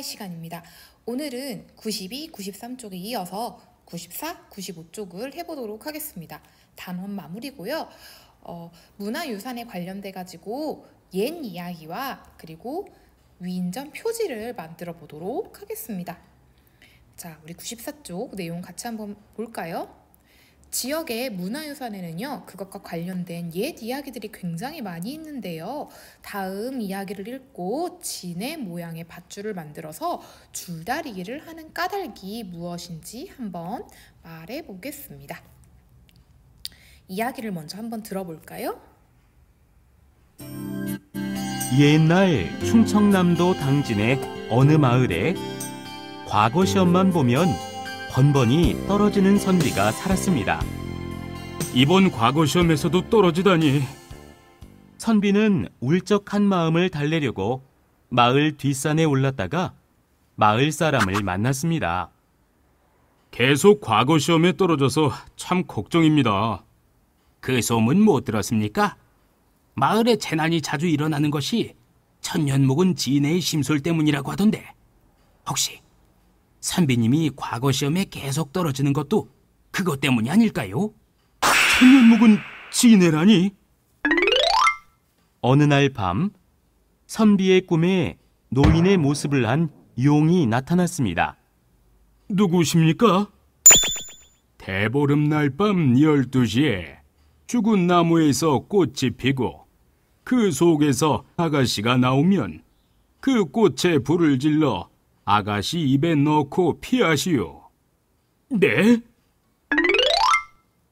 시간입니다. 오늘은 92, 93쪽에 이어서 94, 95쪽을 해보도록 하겠습니다. 단원 마무리고요. 문화유산에 관련돼 가지고 옛 이야기와 그리고 위인전 표지를 만들어 보도록 하겠습니다. 자, 우리 94쪽 내용 같이 한번 볼까요? 지역의 문화유산에는요, 그것과 관련된 옛 이야기들이 굉장히 많이 있는데요. 다음 이야기를 읽고 진의 모양의 밧줄을 만들어서 줄다리기를 하는 까닭이 무엇인지 한번 말해 보겠습니다. 이야기를 먼저 한번 들어볼까요? 옛날 충청남도 당진의 어느 마을에 과거 시험만 보면 번번이 떨어지는 선비가 살았습니다. 이번 과거 시험에서도 떨어지다니. 선비는 울적한 마음을 달래려고 마을 뒷산에 올랐다가 마을 사람을 만났습니다. 계속 과거 시험에 떨어져서 참 걱정입니다. 그 소문 못 들었습니까? 마을에 재난이 자주 일어나는 것이 천년 묵은 진해의 심술 때문이라고 하던데, 혹시 선비님이 과거 시험에 계속 떨어지는 것도 그것 때문이 아닐까요? 천년 묵은 진해라니? 어느 날 밤 선비의 꿈에 노인의 모습을 한 용이 나타났습니다. 누구십니까? 대보름날 밤 12시에 죽은 나무에서 꽃이 피고 그 속에서 아가씨가 나오면 그 꽃에 불을 질러 아가씨 입에 넣고 피하시오. 네?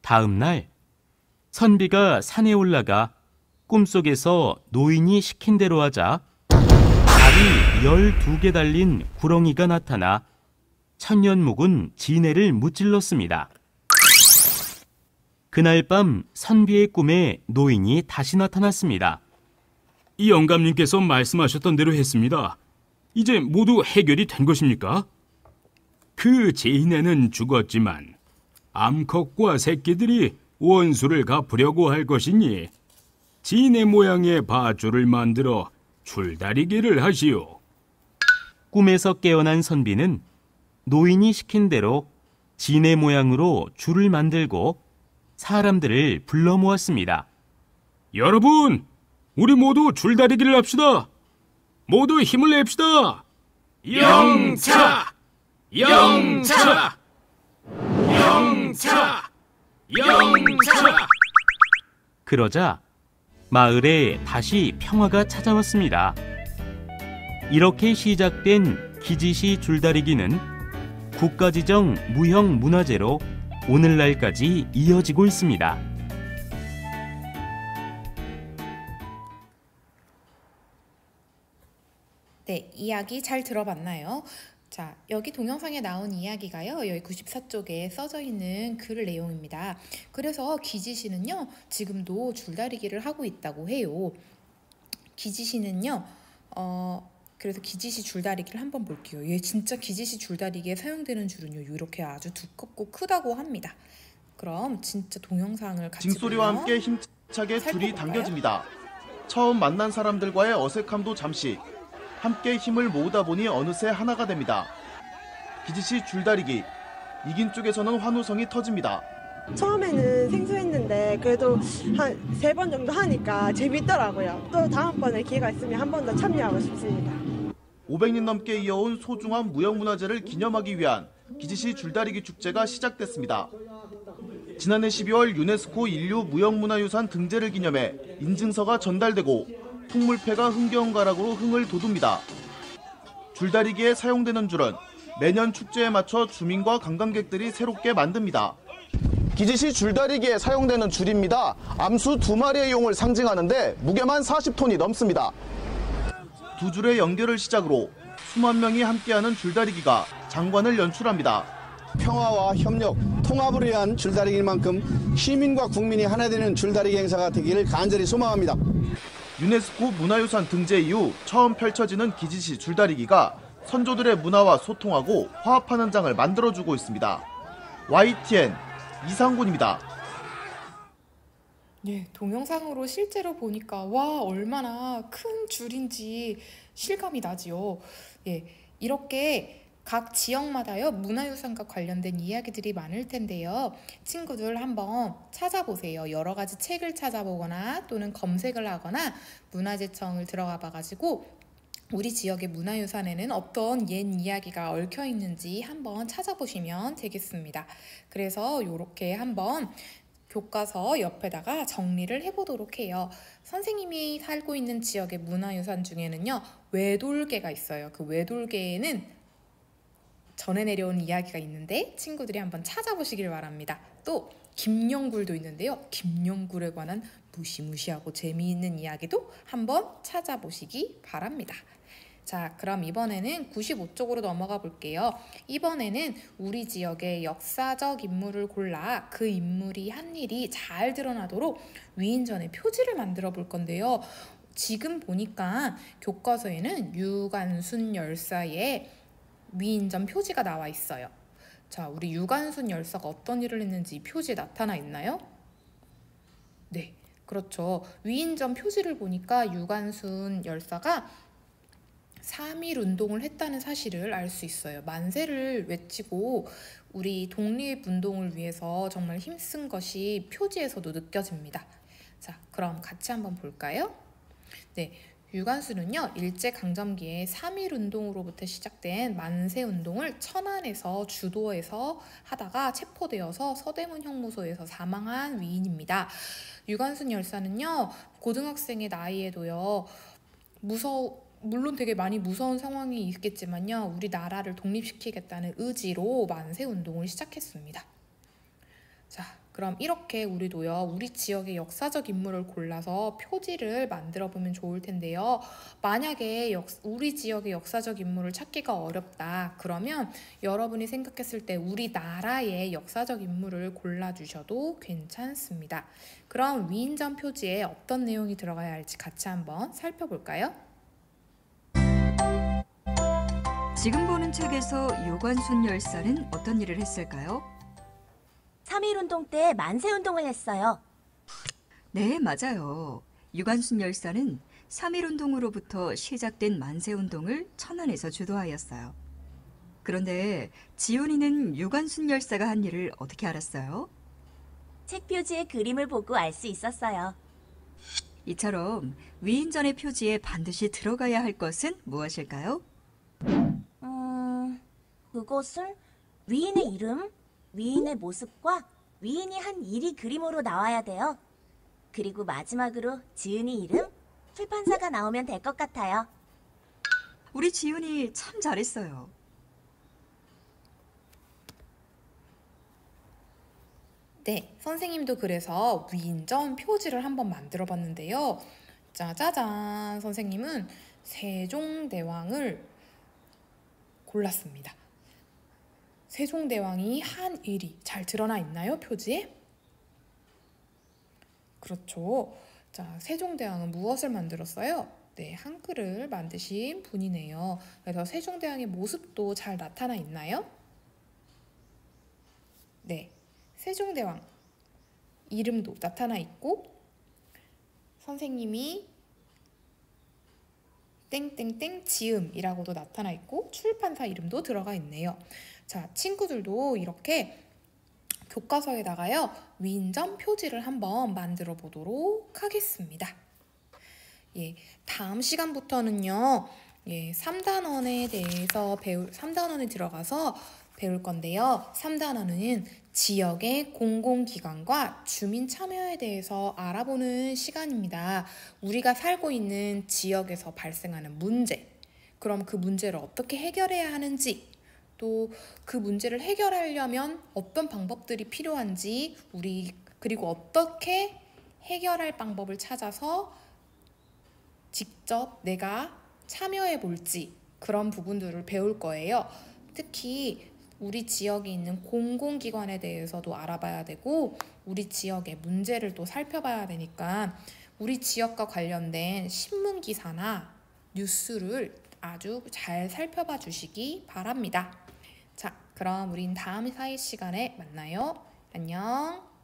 다음 날 선비가 산에 올라가 꿈속에서 노인이 시킨 대로 하자 알이 12개 달린 구렁이가 나타나 천년 묵은 진해를 무찔렀습니다. 그날 밤 선비의 꿈에 노인이 다시 나타났습니다. 이 영감님께서 말씀하셨던 대로 했습니다. 이제 모두 해결이 된 것입니까? 그 진해는 죽었지만 암컷과 새끼들이 원수를 갚으려고 할 것이니 진해 모양의 밧줄을 만들어 줄다리기를 하시오. 꿈에서 깨어난 선비는 노인이 시킨 대로 진해 모양으로 줄을 만들고 사람들을 불러 모았습니다. 여러분, 우리 모두 줄다리기를 합시다. 모두 힘을 냅시다. 영차! 영차! 영차! 영차! 그러자 마을에 다시 평화가 찾아왔습니다. 이렇게 시작된 기지시 줄다리기는 국가지정 무형 문화재로 오늘날까지 이어지고 있습니다. 네, 이야기 잘 들어봤나요? 자, 여기 동영상에 나온 이야기가요, 여기 94쪽에 써져 있는 글 내용입니다. 그래서 기지시는요, 지금도 줄다리기를 하고 있다고 해요. 기지시는요, 그래서 기지시 줄다리기를 한번 볼게요. 얘 진짜 기지시 줄다리기에 사용되는 줄은요, 이렇게 아주 두껍고 크다고 합니다. 그럼 진짜 동영상을 같이 징소리와 함께 힘차게 줄이 당겨집니다. 처음 만난 사람들과의 어색함도 잠시, 함께 힘을 모으다 보니 어느새 하나가 됩니다. 기지시 줄다리기, 이긴 쪽에서는 환호성이 터집니다. 처음에는 생소했는데 그래도 한 3번 정도 하니까 재밌더라고요. 또 다음번에 기회가 있으면 한 번 더 참여하고 싶습니다. 500년 넘게 이어온 소중한 무형문화재를 기념하기 위한 기지시 줄다리기 축제가 시작됐습니다. 지난해 12월 유네스코 인류 무형문화유산 등재를 기념해 인증서가 전달되고 풍물패가 흥겨운 가락으로 흥을 돋웁니다. 줄다리기에 사용되는 줄은 매년 축제에 맞춰 주민과 관광객들이 새롭게 만듭니다. 기지시 줄다리기에 사용되는 줄입니다. 암수 2마리의 용을 상징하는데 무게만 40톤이 넘습니다. 두 줄의 연결을 시작으로 수만 명이 함께하는 줄다리기가 장관을 연출합니다. 평화와 협력, 통합을 위한 줄다리기인 만큼 시민과 국민이 하나 되는 줄다리기 행사가 되기를 간절히 소망합니다. 유네스코 문화유산 등재 이후 처음 펼쳐지는 기지시 줄다리기가 선조들의 문화와 소통하고 화합하는 장을 만들어주고 있습니다. YTN 이상곤입니다. 네, 동영상으로 실제로 보니까 와, 얼마나 큰 줄인지 실감이 나지요. 예, 이렇게 각 지역마다요 문화유산과 관련된 이야기들이 많을 텐데요. 친구들 한번 찾아보세요. 여러 가지 책을 찾아보거나 또는 검색을 하거나 문화재청을 들어가 봐가지고 우리 지역의 문화유산에는 어떤 옛 이야기가 얽혀 있는지 한번 찾아보시면 되겠습니다. 그래서 이렇게 한번 교과서 옆에다가 정리를 해보도록 해요. 선생님이 살고 있는 지역의 문화유산 중에는요 외돌개가 있어요. 그 외돌개에는 전해 내려온 이야기가 있는데 친구들이 한번 찾아보시길 바랍니다. 또 김영굴도 있는데요. 김영굴에 관한 무시무시하고 재미있는 이야기도 한번 찾아보시기 바랍니다. 자, 그럼 이번에는 95쪽으로 넘어가 볼게요. 이번에는 우리 지역의 역사적 인물을 골라 그 인물이 한 일이 잘 드러나도록 위인전의 표지를 만들어 볼 건데요. 지금 보니까 교과서에는 유관순 열사의 위인전 표지가 나와 있어요. 자, 우리 유관순 열사가 어떤 일을 했는지 표지에 나타나 있나요? 네, 그렇죠. 위인전 표지를 보니까 유관순 열사가 3.1 운동을 했다는 사실을 알 수 있어요. 만세를 외치고 우리 독립운동을 위해서 정말 힘쓴 것이 표지에서도 느껴집니다. 자, 그럼 같이 한번 볼까요? 네, 유관순은요 일제강점기에 3.1 운동으로부터 시작된 만세운동을 천안에서 주도해서 하다가 체포되어서 서대문 형무소에서 사망한 위인입니다. 유관순 열사는요 고등학생의 나이에도요 물론 되게 많이 무서운 상황이 있겠지만요 우리나라를 독립시키겠다는 의지로 만세운동을 시작했습니다. 자, 그럼 이렇게 우리도요 우리 지역의 역사적 인물을 골라서 표지를 만들어 보면 좋을 텐데요. 만약에 우리 지역의 역사적 인물을 찾기가 어렵다 그러면 여러분이 생각했을 때 우리나라의 역사적 인물을 골라주셔도 괜찮습니다. 그럼 위인전 표지에 어떤 내용이 들어가야 할지 같이 한번 살펴볼까요? 지금 보는 책에서 유관순 열사는 어떤 일을 했을까요? 3.1운동 때 만세운동을 했어요. 네, 맞아요. 유관순 열사는 3.1운동으로부터 시작된 만세운동을 천안에서 주도하였어요. 그런데 지훈이는 유관순 열사가 한 일을 어떻게 알았어요? 책 표지의 그림을 보고 알 수 있었어요. 이처럼 위인전의 표지에 반드시 들어가야 할 것은 무엇일까요? 그것은 위인의 이름, 위인의 모습과 위인이 한 일이 그림으로 나와야 돼요. 그리고 마지막으로 지은이 이름, 출판사가 나오면 될 것 같아요. 우리 지훈이 참 잘했어요. 네, 선생님도 그래서 위인전 표지를 한번 만들어 봤는데요. 짜자잔, 선생님은 세종대왕을 골랐습니다. 세종대왕이 한 일이 잘 드러나 있나요, 표지에? 그렇죠. 자, 세종대왕은 무엇을 만들었어요? 네, 한글을 만드신 분이네요. 그래서 세종대왕의 모습도 잘 나타나 있나요? 네, 세종대왕 이름도 나타나 있고 선생님이 땡땡땡 지음이라고도 나타나 있고 출판사 이름도 들어가 있네요. 자, 친구들도 이렇게 교과서에다가요 위인전 표지를 한번 만들어 보도록 하겠습니다. 예, 다음 시간부터는요 3단원에 대해서 3단원에 들어가서 배울 건데요. 3단원은 지역의 공공기관과 주민 참여에 대해서 알아보는 시간입니다. 우리가 살고 있는 지역에서 발생하는 문제, 그럼 그 문제를 어떻게 해결해야 하는지, 또 그 문제를 해결하려면 어떤 방법들이 필요한지, 그리고 어떻게 해결할 방법을 찾아서 직접 내가 참여해 볼지, 그런 부분들을 배울 거예요. 특히 우리 지역에 있는 공공기관에 대해서도 알아봐야 되고 우리 지역의 문제를 또 살펴봐야 되니까 우리 지역과 관련된 신문기사나 뉴스를 아주 잘 살펴봐 주시기 바랍니다. 자, 그럼 우린 다음 사이 시간에 만나요. 안녕.